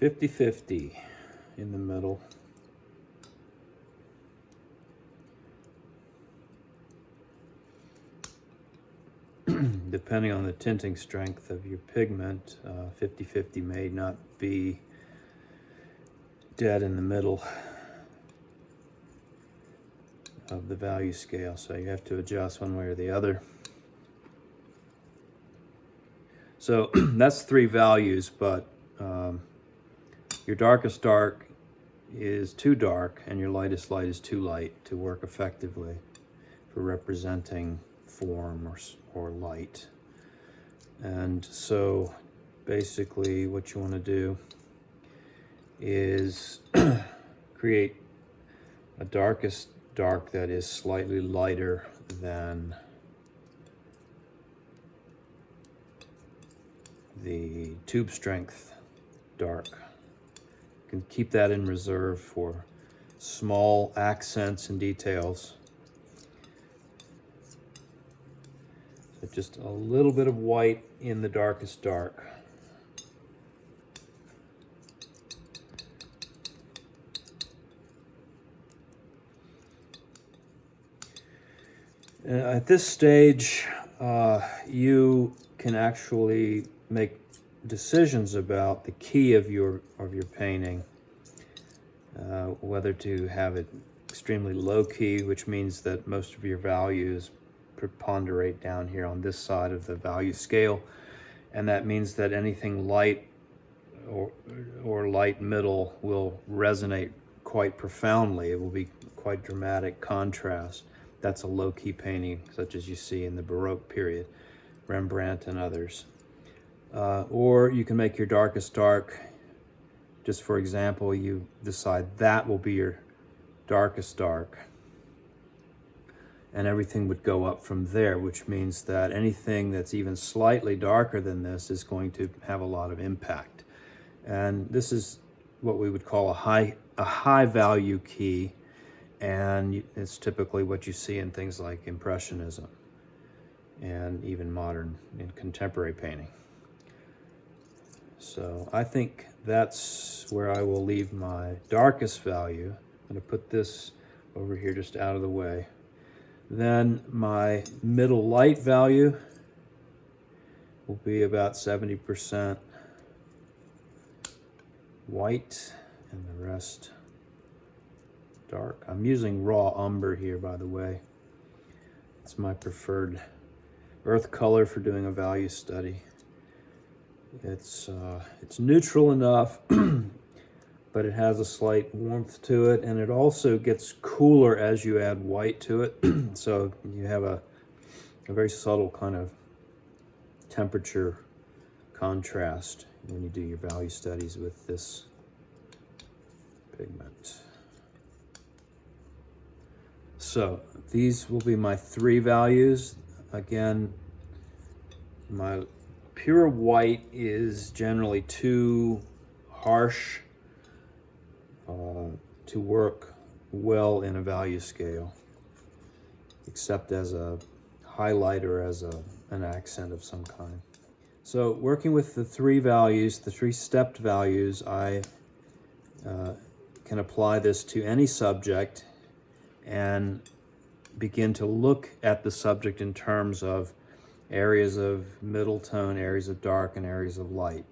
50-50 in the middle. Depending on the tinting strength of your pigment, 50-50 may not be dead in the middle of the value scale, so you have to adjust one way or the other. So that's 3 values, but your darkest dark is too dark and your lightest light is too light to work effectively for representing form or light. And so basically what you want to do is create a darkest dark that is slightly lighter than the tube strength dark. You can keep that in reserve for small accents and details. But just a little bit of white in the darkest dark. At this stage, you can actually make decisions about the key of your painting, whether to have it extremely low key, which means that most of your values preponderate down here on this side of the value scale, and that means that anything light or light middle will resonate quite profoundly. It will be quite dramatic contrast. That's a low-key painting, such as you see in the Baroque period, Rembrandt and others. Or you can make your darkest dark. Just for example, you decide that will be your darkest dark, and everything would go up from there, which means that anything that's even slightly darker than this is going to have a lot of impact. And this is what we would call a high value key, and it's typically what you see in things like Impressionism and even modern and contemporary painting. So I think that's where I will leave my darkest value. I'm going to put this over here just out of the way. Then my middle light value will be about 70% white and the rest dark. I'm using raw umber here, by the way. It's my preferred earth color for doing a value study. It's neutral enough, but it has a slight warmth to it, and it also gets cooler as you add white to it. So you have a very subtle kind of temperature contrast when you do your value studies with this pigment. So these will be my 3 values. Again, my pure white is generally too harsh to work well in a value scale, except as a highlight or as an accent of some kind. So working with the 3 values, the 3 stepped values, I can apply this to any subject and begin to look at the subject in terms of areas of middle tone, areas of dark, and areas of light.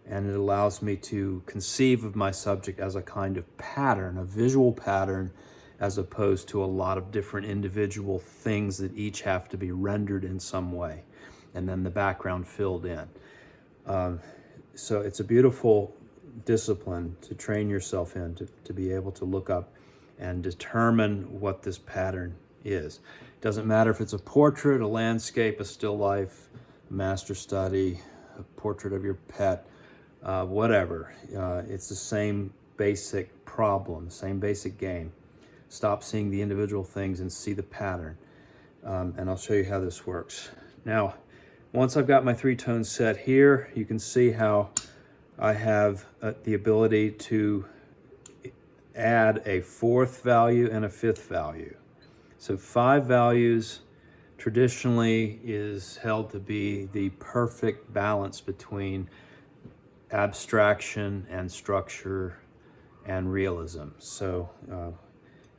And it allows me to conceive of my subject as a kind of pattern, a visual pattern, as opposed to a lot of different individual things that each have to be rendered in some way, and then the background filled in. So it's a beautiful discipline to train yourself in, to be able to look up and determine what this pattern is. It doesn't matter if it's a portrait, a landscape, a still life, a master study, a portrait of your pet, whatever. It's the same basic problem, same basic game. Stop seeing the individual things and see the pattern. And I'll show you how this works. Now, once I've got my 3 tones set here, you can see how I have the ability to add a 4th value and a 5th value. So 5 values traditionally is held to be the perfect balance between abstraction and structure and realism. So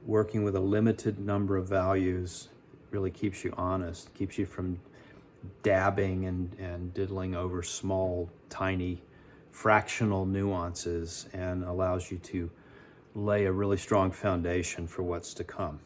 working with a limited number of values really keeps you honest, keeps you from dabbing and diddling over small, tiny, fractional nuances, and allows you to lay a really strong foundation for what's to come.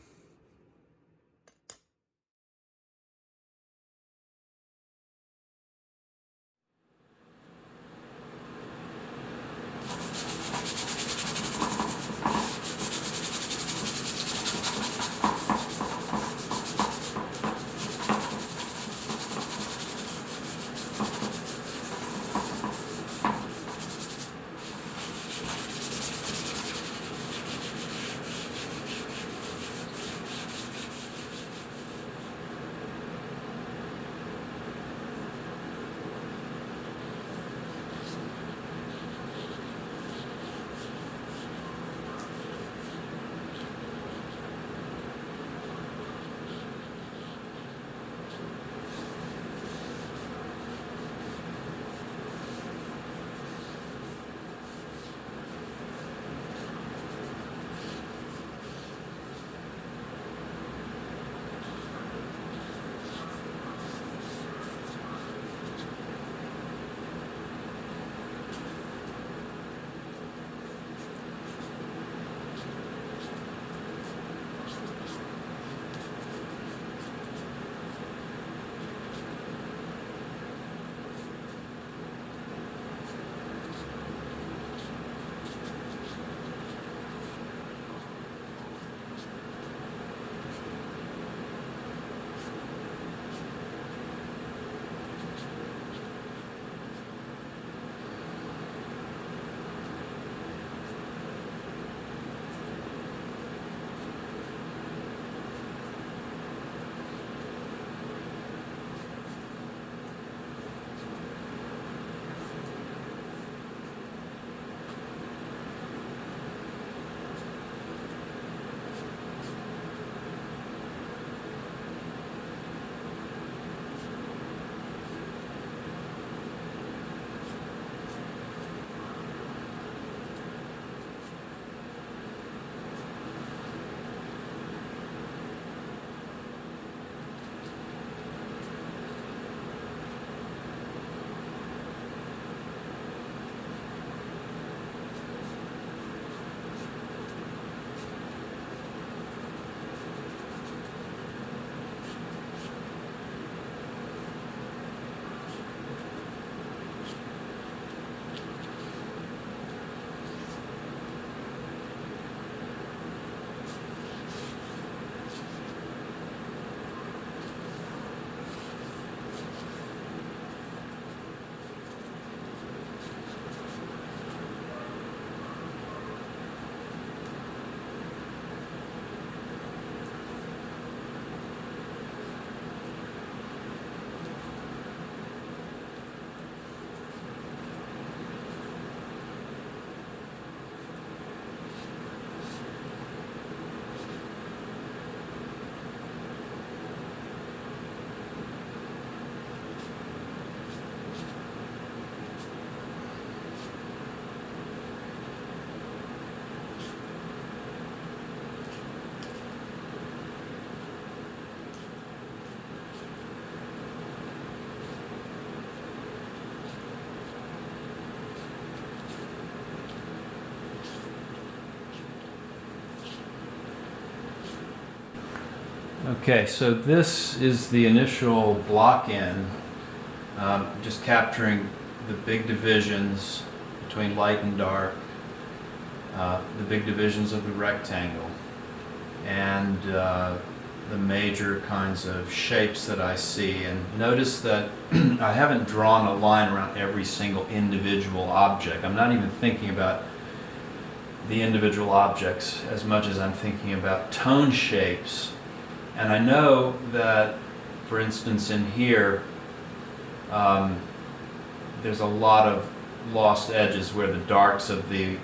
Okay, so this is the initial block-in, just capturing the big divisions between light and dark, the big divisions of the rectangle, and the major kinds of shapes that I see. And notice that I haven't drawn a line around every single individual object. I'm not even thinking about the individual objects as much as I'm thinking about tone shapes. And I know that, for instance, in here, there's a lot of lost edges where the darks of the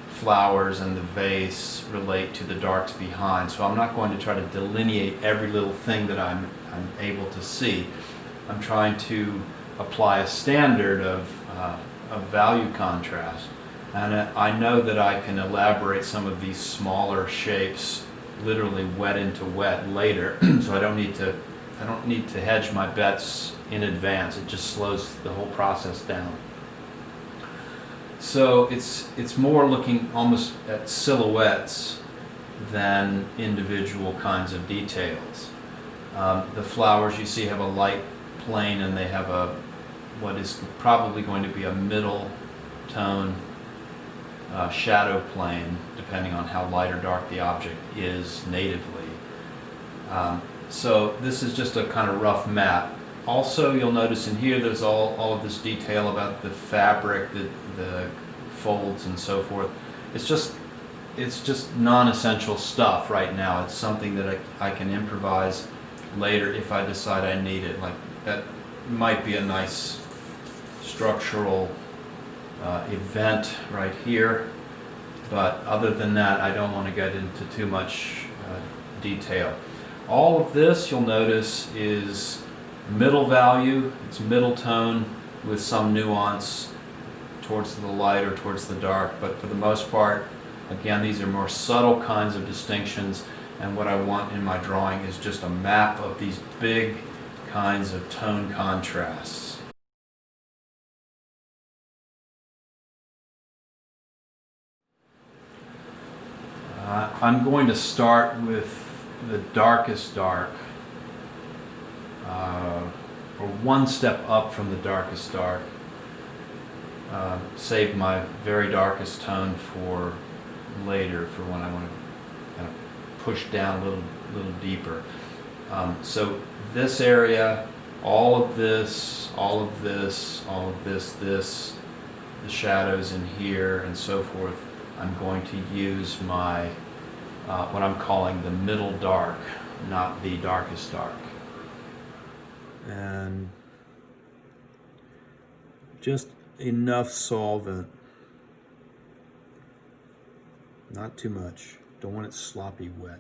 flowers and the vase relate to the darks behind. So I'm not going to try to delineate every little thing that I'm able to see. I'm trying to apply a standard of of value contrast. And I know that I can elaborate some of these smaller shapes literally wet into wet later, so I don't need to hedge my bets in advance. It just slows the whole process down. So it's more looking almost at silhouettes than individual kinds of details. The flowers you see have a light plane, and they have what is probably going to be a middle tone shadow plane, depending on how light or dark the object is natively. So this is just a kind of rough map. Also, you'll notice in here there's all of this detail about the fabric, the folds and so forth. It's just non-essential stuff right now. It's something that I can improvise later if I decide I need it. Like that might be a nice structural event right here, but other than that, I don't want to get into too much detail. All of this, you'll notice, is middle value. It's middle tone with some nuance towards the light or towards the dark, but for the most part, again, these are more subtle kinds of distinctions, and what I want in my drawing is just a map of these big kinds of tone contrasts. I'm going to start with the darkest dark, or one step up from the darkest dark. Save my very darkest tone for later, for when I want to kind of push down a little deeper. So this area, all of this, all of this, all of this, the shadows in here and so forth, I'm going to use my what I'm calling the middle dark, not the darkest dark. And just enough solvent, not too much. Don't want it sloppy wet.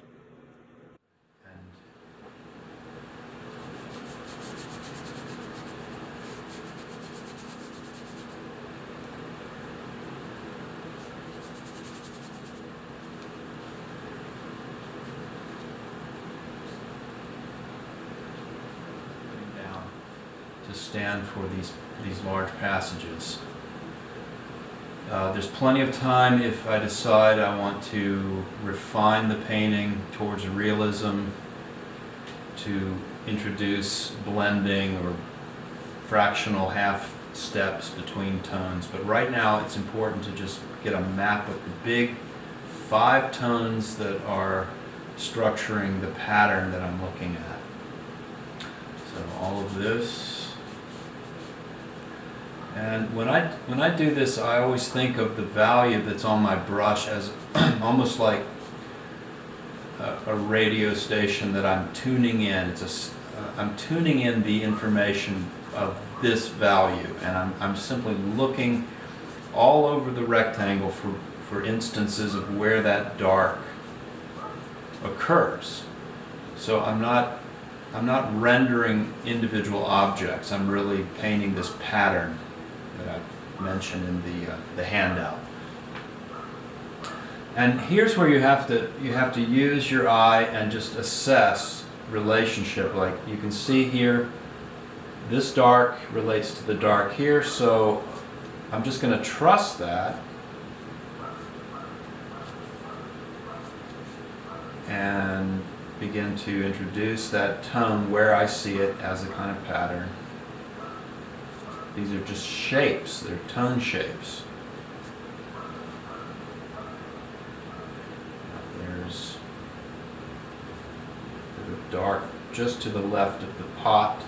Stand for these large passages. There's plenty of time if I decide I want to refine the painting towards realism, to introduce blending or fractional half steps between tones. But right now it's important to just get a map of the big 5 tones that are structuring the pattern that I'm looking at. So all of this. And when I do this, I always think of the value that's on my brush as almost like a radio station that I'm tuning in. I'm tuning in the information of this value, and I'm simply looking all over the rectangle for instances of where that dark occurs. So I'm not rendering individual objects. I'm really painting this pattern that I mentioned in the handout. And here's where you have to use your eye and just assess relationship. Like you can see here, this dark relates to the dark here, so I'm just going to trust that and begin to introduce that tone where I see it as a kind of pattern. These are just shapes, they're tone shapes. There's the dark just to the left of the pot,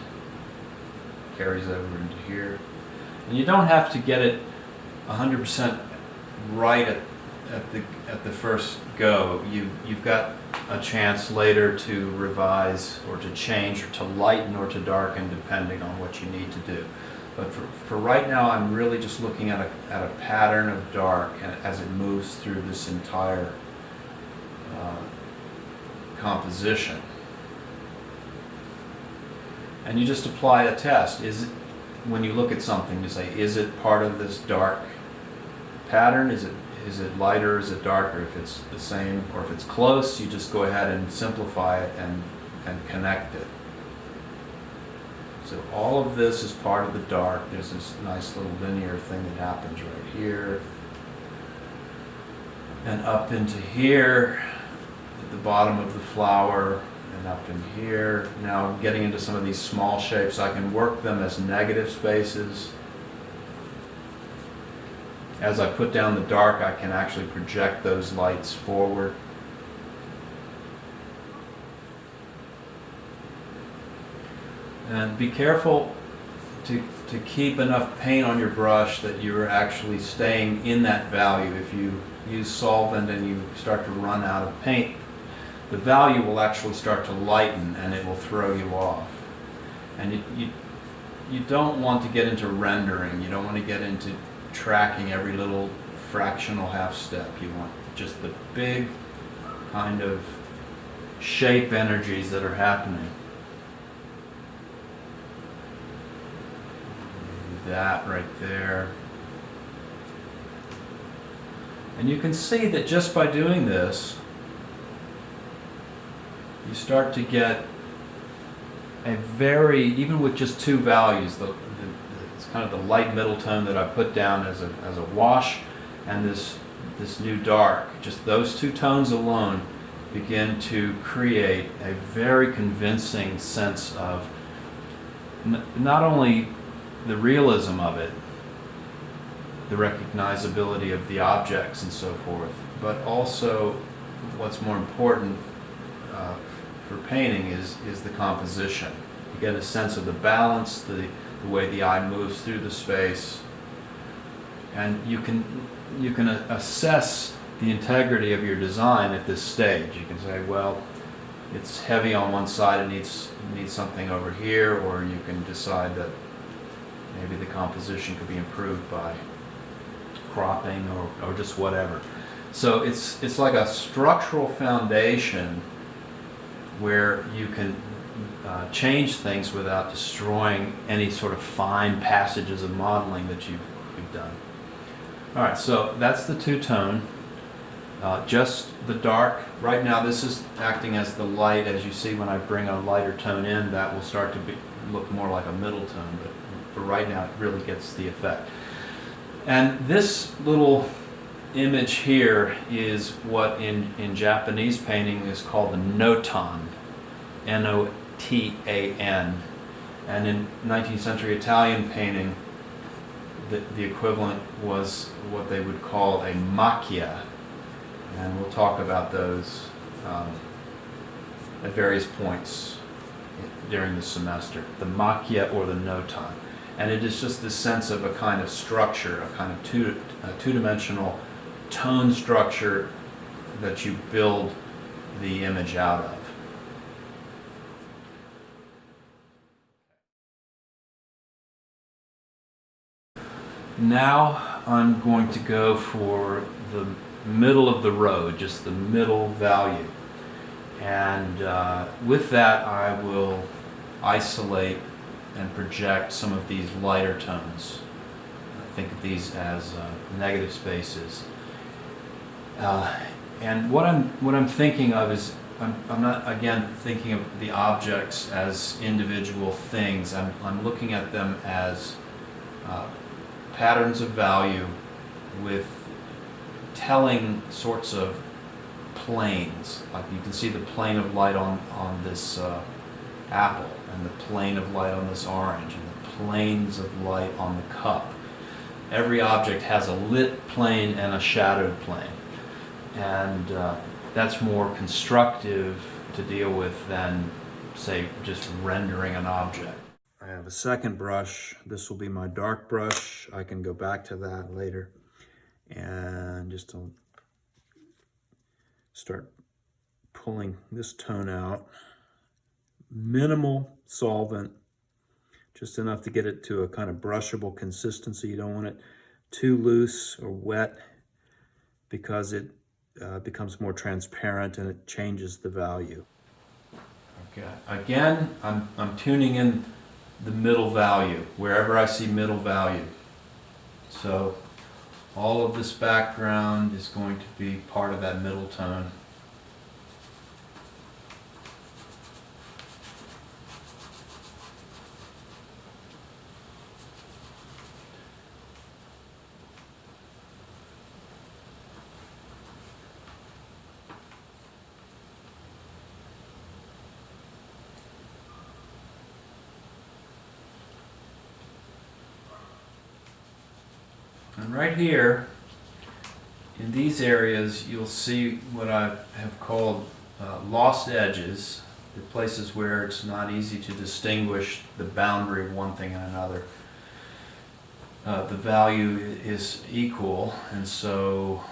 carries over into here. And you don't have to get it 100% right at the first go. You've got a chance later to revise or to change or to lighten or to darken depending on what you need to do. But for right now, I'm really just looking at a pattern of dark as it moves through this entire composition. And you just apply a test. when you look at something, you say, is it part of this dark pattern? Is it lighter? Is it darker? If it's the same or if it's close, you just go ahead and simplify it and connect it. So all of this is part of the dark. There's this nice little linear thing that happens right here. And up into here, at the bottom of the flower, and up in here. Now I'm getting into some of these small shapes. I can work them as negative spaces. As I put down the dark, I can actually project those lights forward. And be careful to keep enough paint on your brush that you're actually staying in that value. If you use solvent and you start to run out of paint, the value will actually start to lighten and it will throw you off. And you don't want to get into rendering. You don't want to get into tracking every little fractional half step. You want just the big kind of shape energies that are happening. That right there. And you can see that just by doing this, you start to get a very, even with just two values, it's kind of the light middle tone that I put down as a wash, and this new dark. Just those two tones alone begin to create a very convincing sense of not only the realism of it, the recognizability of the objects and so forth, but also what's more important for painting is the composition. You get a sense of the balance, the way the eye moves through the space, and you can assess the integrity of your design at this stage. You can say, well, it's heavy on one side, it needs something over here, or you can decide that maybe the composition could be improved by cropping or just whatever. So it's like a structural foundation where you can change things without destroying any sort of fine passages of modeling that you've done. All right, so that's the two-tone. Just the dark. Right now this is acting as the light. As you see, when I bring a lighter tone in, that will start to look more like a middle tone, but for right now it really gets the effect. And this little image here is what in Japanese painting is called the notan, N-O-T-A-N. And in 19th century Italian painting, the equivalent was what they would call a macchia. And we'll talk about those at various points during the semester. The macchia or the notan. And it is just this sense of a kind of structure, a kind of two-dimensional tone structure that you build the image out of. Now I'm going to go for the middle of the road, just the middle value. And with that I will isolate and project some of these lighter tones. Think of these as negative spaces. And what I'm thinking of is I'm not again thinking of the objects as individual things. I'm looking at them as patterns of value with telling sorts of planes. Like you can see the plane of light on this apple, and the plane of light on this orange, and the planes of light on the cup. Every object has a lit plane and a shadowed plane. And that's more constructive to deal with than, say, just rendering an object. I have a second brush. This will be my dark brush. I can go back to that later. And just to start pulling this tone out. Minimal solvent, just enough to get it to a kind of brushable consistency. You don't want it too loose or wet because it becomes more transparent and it changes the value. Okay. Again, I'm tuning in the middle value, wherever I see middle value. So all of this background is going to be part of that middle tone. And right here, in these areas, you'll see what I have called lost edges, the places where it's not easy to distinguish the boundary of one thing and another. The value is equal, and so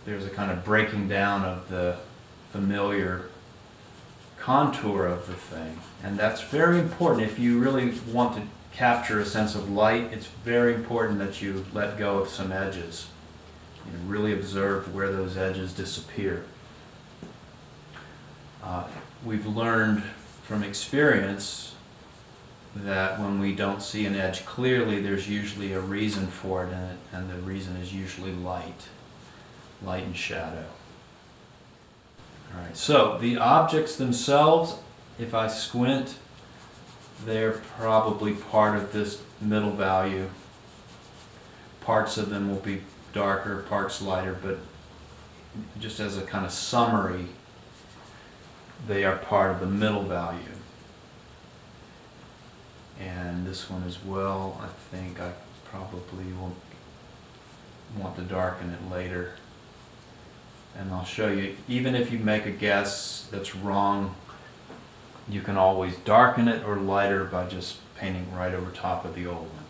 there's a kind of breaking down of the familiar contour of the thing. And that's very important. If you really want to capture a sense of light, it's very important that you let go of some edges. You really observe where those edges disappear. We've learned from experience that when we don't see an edge clearly, there's usually a reason for it, and the reason is usually light and shadow. All right, so the objects themselves, if I squint, they're probably part of this middle value. Parts of them will be darker, parts lighter, but just as a kind of summary, they are part of the middle value. And this one as well, I think I probably will want to darken it later. And I'll show you, even if you make a guess that's wrong, you can always darken it or lighter by just painting right over top of the old one.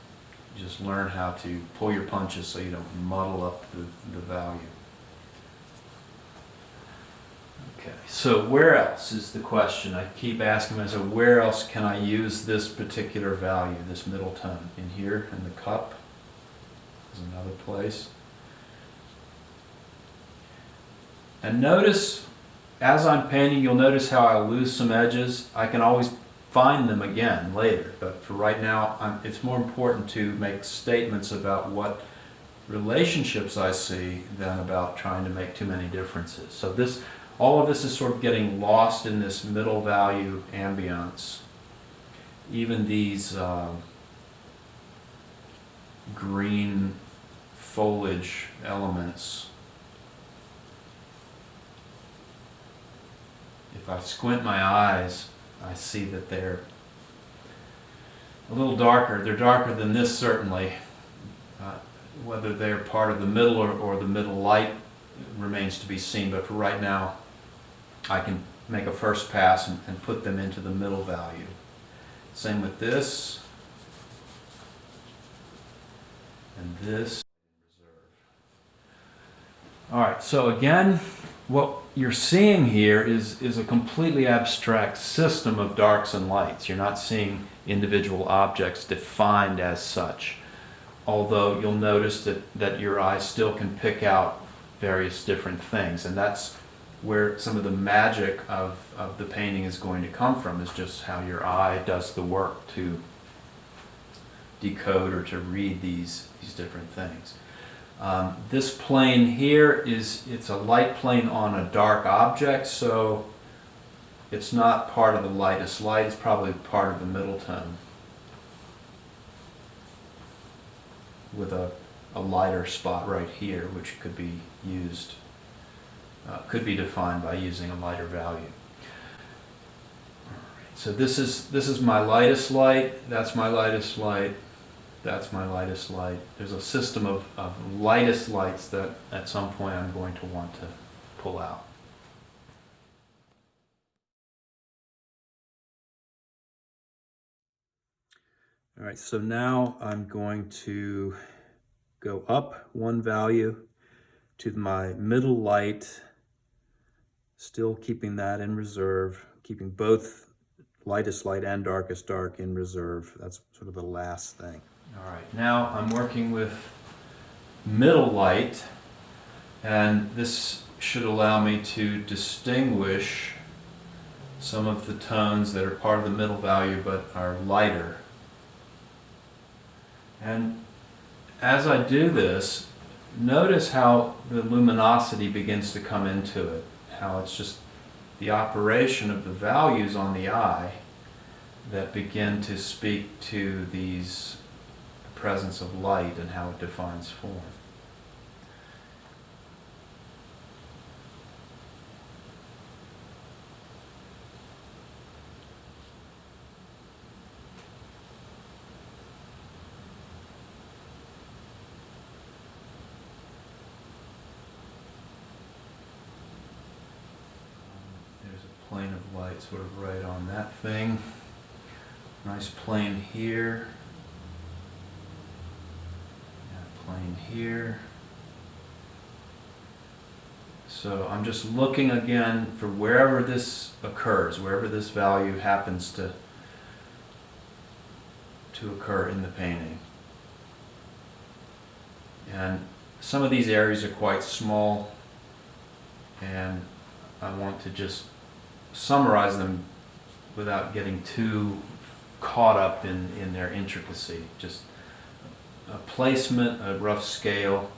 Just learn how to pull your punches so you don't muddle up the value. Okay, so where else is the question? I keep asking myself, where else can I use this particular value, this middle tone? In here, in the cup, is another place. And notice, as I'm painting, you'll notice how I lose some edges. I can always find them again later, but for right now, it's more important to make statements about what relationships I see than about trying to make too many differences. So all of this is sort of getting lost in this middle value ambience. Even these green foliage elements, if I squint my eyes, I see that they're a little darker. They're darker than this, certainly. Whether they're part of the middle or the middle light remains to be seen, but for right now, I can make a first pass and put them into the middle value. Same with this and this. All right, so again, what you're seeing here is a completely abstract system of darks and lights. You're not seeing individual objects defined as such, although you'll notice that your eye still can pick out various different things, and that's where some of the magic of the painting is going to come from, is just how your eye does the work to decode or to read these different things. This plane here it's a light plane on a dark object, so it's not part of the lightest light, it's probably part of the middle tone with a lighter spot right here, which could be used, could be defined by using a lighter value. So this is my lightest light, that's my lightest light, that's my lightest light. There's a system of lightest lights that at some point I'm going to want to pull out. All right, so now I'm going to go up one value to my middle light, still keeping that in reserve, keeping both lightest light and darkest dark in reserve. That's sort of the last thing. All right, now I'm working with middle light, and this should allow me to distinguish some of the tones that are part of the middle value but are lighter. And as I do this, notice how the luminosity begins to come into it, how it's just the operation of the values on the eye that begin to speak to these presence of light and how it defines form. There's a plane of light sort of right on that thing. Nice plane here. Plane here. So I'm just looking again for wherever this occurs, wherever this value happens to occur in the painting. And some of these areas are quite small, and I want to just summarize them without getting too caught up in their intricacy. Just a placement, a rough scale,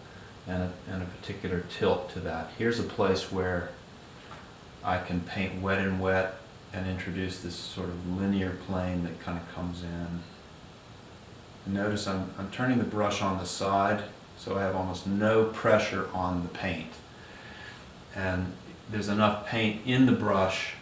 and a particular tilt to that. Here's a place where I can paint wet and wet and introduce this sort of linear plane that kind of comes in. Notice I'm turning the brush on the side, so I have almost no pressure on the paint. And there's enough paint in the brush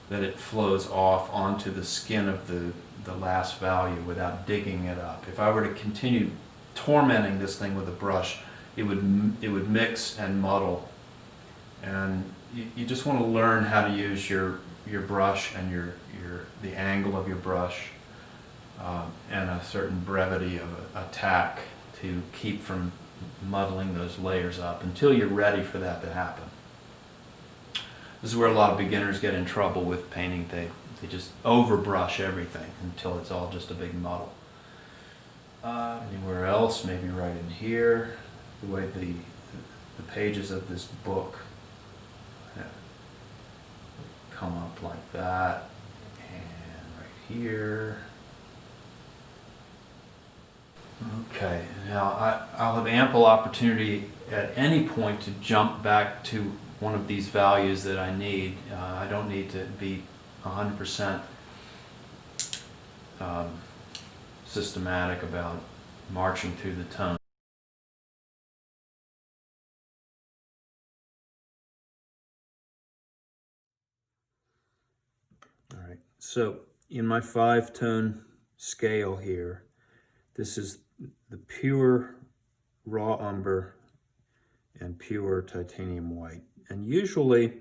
that it flows off onto the skin of the last value without digging it up. If I were to continue tormenting this thing with a brush, it would mix and muddle. And you just want to learn how to use your brush and the angle of your brush and a certain brevity of attack to keep from muddling those layers up until you're ready for that to happen. This is where a lot of beginners get in trouble with painting. They just overbrush everything until it's all just a big muddle. Anywhere else, maybe right in here, the way the pages of this book come up like that, and right here. Okay, now I'll have ample opportunity at any point to jump back to one of these values that I need. I don't need to be 100% systematic about marching through the tone. All right, so in my 5-tone scale here, this is the pure raw umber and pure titanium white. And usually,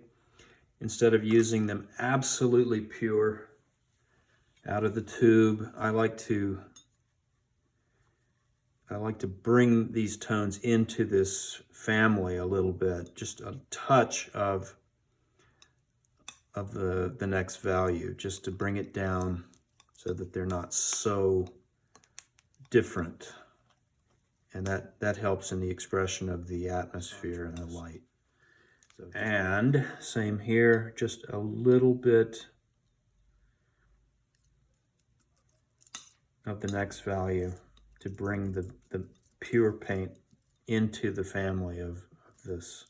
instead of using them absolutely pure out of the tube, I like to bring these tones into this family a little bit, just a touch of the next value, just to bring it down so that they're not so different. And that helps in the expression of the atmosphere and the light. And same here, just a little bit of the next value to bring the pure paint into the family of this.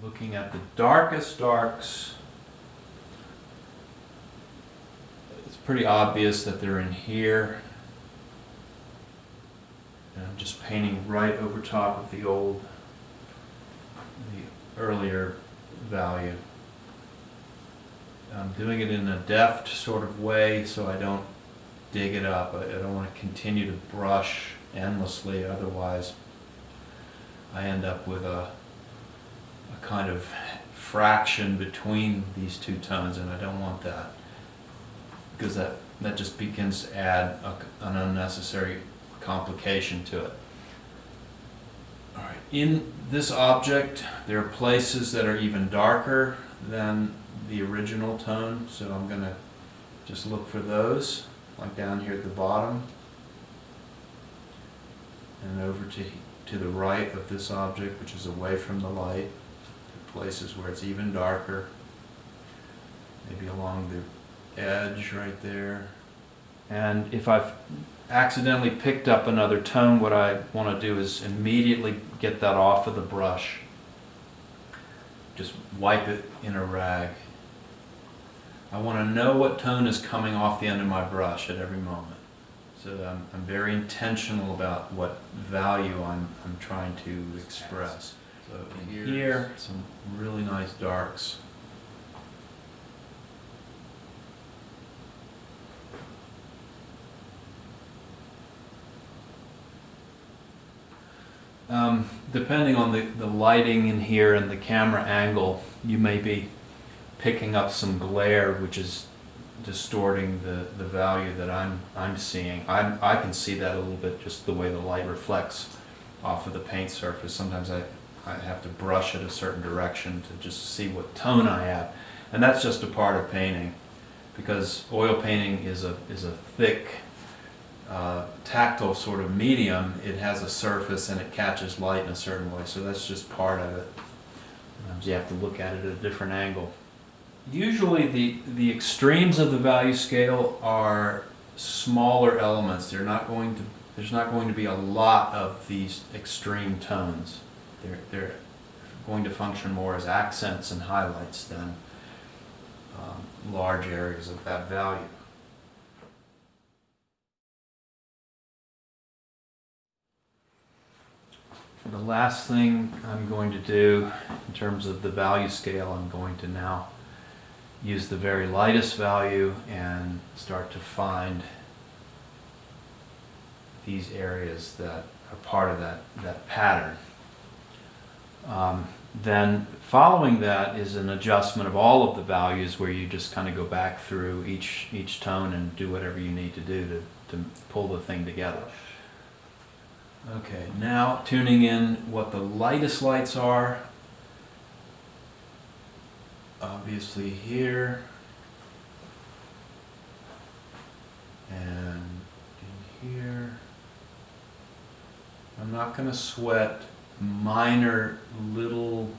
Looking at the darkest darks, it's pretty obvious that they're in here. And I'm just painting right over top of the earlier value. I'm doing it in a deft sort of way so I don't dig it up. I don't want to continue to brush endlessly, otherwise I end up with a kind of fraction between these two tones, and I don't want that, because that just begins to add an unnecessary complication to it. All right, in this object there are places that are even darker than the original tone, so I'm going to just look for those, like down here at the bottom and over to the right of this object, which is away from the light, to places where it's even darker. maybe along the edge right there. And if I've accidentally picked up another tone, what I want to do is immediately get that off of the brush. Just wipe it in a rag. I want to know what tone is coming off the end of my brush at every moment. So I'm very intentional about what value I'm trying to express. So in here, some really nice darks. Depending on the lighting in here and the camera angle, you may be picking up some glare, which is distorting the value that I'm seeing. I can see that a little bit just the way the light reflects off of the paint surface. Sometimes I have to brush it a certain direction to just see what tone I have, and that's just a part of painting, because oil painting is a thick tactile sort of medium. It has a surface and it catches light in a certain way, so that's just part of it. Sometimes you have to look at it at a different angle. Usually the extremes of the value scale are smaller elements. There's not going to be a lot of these extreme tones. They're going to function more as accents and highlights than large areas of that value. The last thing I'm going to do in terms of the value scale, I'm going to now use the very lightest value and start to find these areas that are part of that pattern. Then following that is an adjustment of all of the values, where you just kind of go back through each tone and do whatever you need to do to pull the thing together. Okay, now tuning in what the lightest lights are. Obviously here, and in here. I'm not going to sweat minor little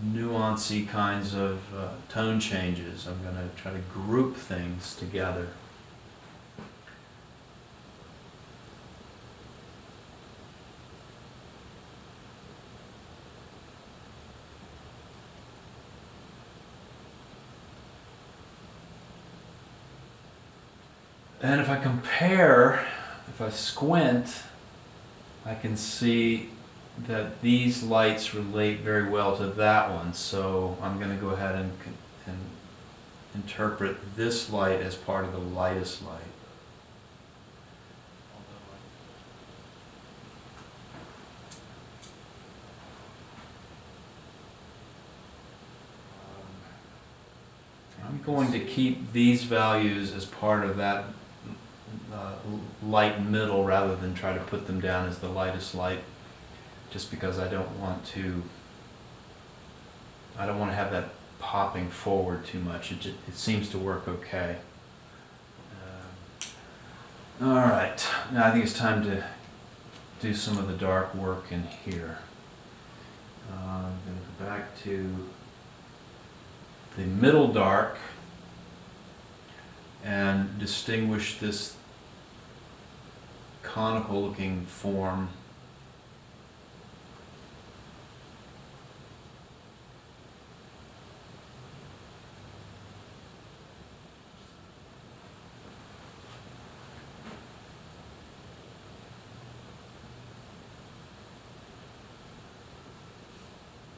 nuancy kinds of tone changes. I'm going to try to group things together. And if I compare, if I squint, I can see that these lights relate very well to that one. So I'm going to go ahead and interpret this light as part of the lightest light. I'm going to keep these values as part of that light middle, rather than try to put them down as the lightest light, just because I don't want to have that popping forward too much. It seems to work okay. All right, now I think it's time to do some of the dark work in here. I'm going to go back to the middle dark and distinguish this conical looking form.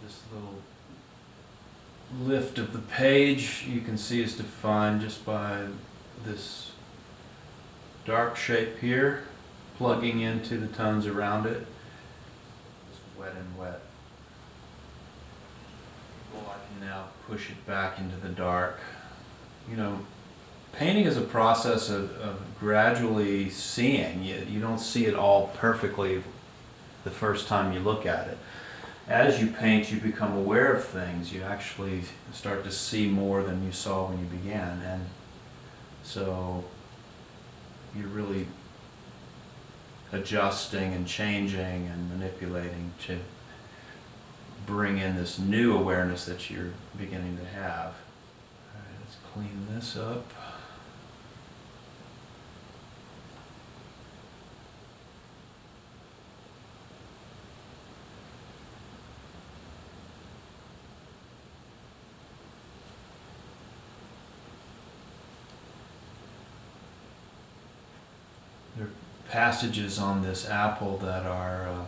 This little lift of the page, you can see, is defined just by this dark shape here, plugging into the tones around it. Just wet and wet. Well, I can now push it back into the dark. You know, painting is a process of gradually seeing. You don't see it all perfectly the first time you look at it. As you paint, you become aware of things. You actually start to see more than you saw when you began. And so you're really adjusting and changing and manipulating to bring in this new awareness that you're beginning to have. clean this up. There are passages on this apple that are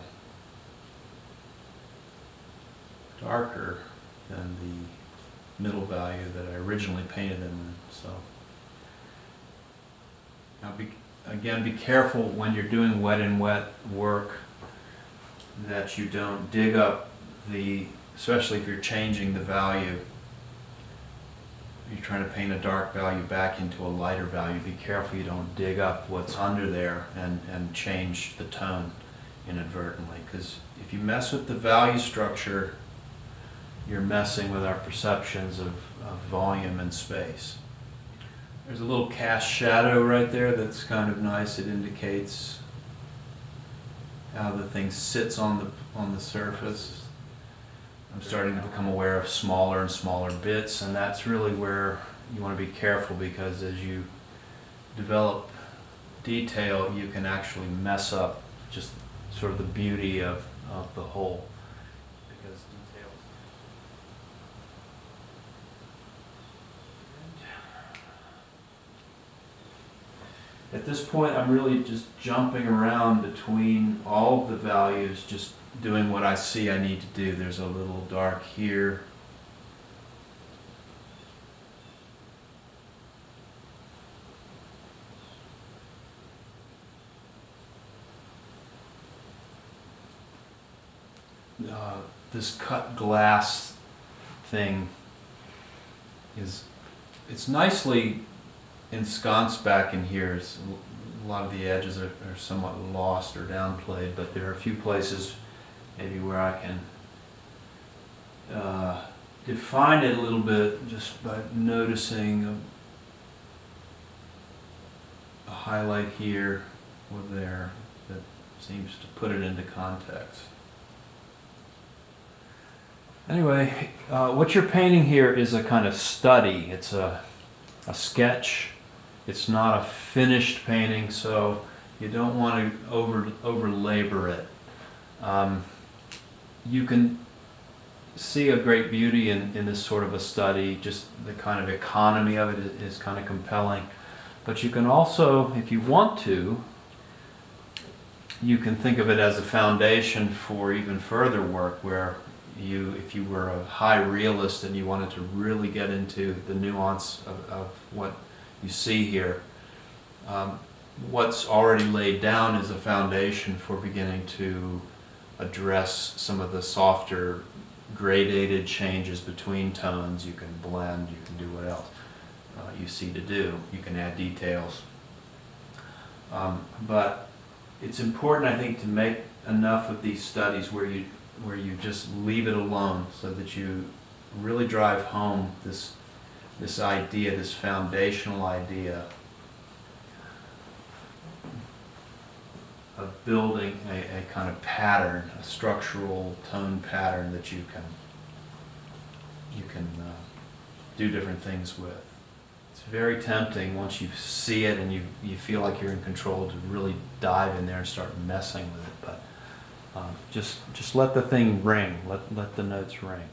darker than the middle value that I originally painted them in. So now be careful when you're doing wet and wet work that you don't dig up especially if you're changing the value. You're trying to paint a dark value back into a lighter value. Be careful you don't dig up what's under there and change the tone inadvertently, because if you mess with the value structure, you're messing with our perceptions of volume and space. There's a little cast shadow right there that's kind of nice. It indicates how the thing sits on the surface. I'm starting to become aware of smaller and smaller bits, and that's really where you want to be careful, because as you develop detail, you can actually mess up just sort of the beauty of the whole. Because details. At this point, I'm really just jumping around between all of the values, just doing what I see I need to do. There's a little dark here. This cut glass thing it's nicely ensconced back in here. A lot of the edges are somewhat lost or downplayed, but there are a few places maybe where I can define it a little bit just by noticing a highlight here or there that seems to put it into context. Anyway, what you're painting here is a kind of study. It's a sketch. It's not a finished painting, so you don't want to over labor it. You can see a great beauty in this sort of a study. Just the kind of economy of it is kind of compelling. But you can also, if you want to, you can think of it as a foundation for even further work, where if you were a high realist and you wanted to really get into the nuance of what you see here, what's already laid down is a foundation for beginning to address some of the softer gradated changes between tones. You can blend, you can do what else you see to do. You can add details. But it's important, I think, to make enough of these studies where you just leave it alone, so that you really drive home this idea, this foundational idea of building a kind of pattern, a structural tone pattern that you can do different things with. It's very tempting once you see it and you feel like you're in control to really dive in there and start messing with it, but just let the thing ring, let the notes ring.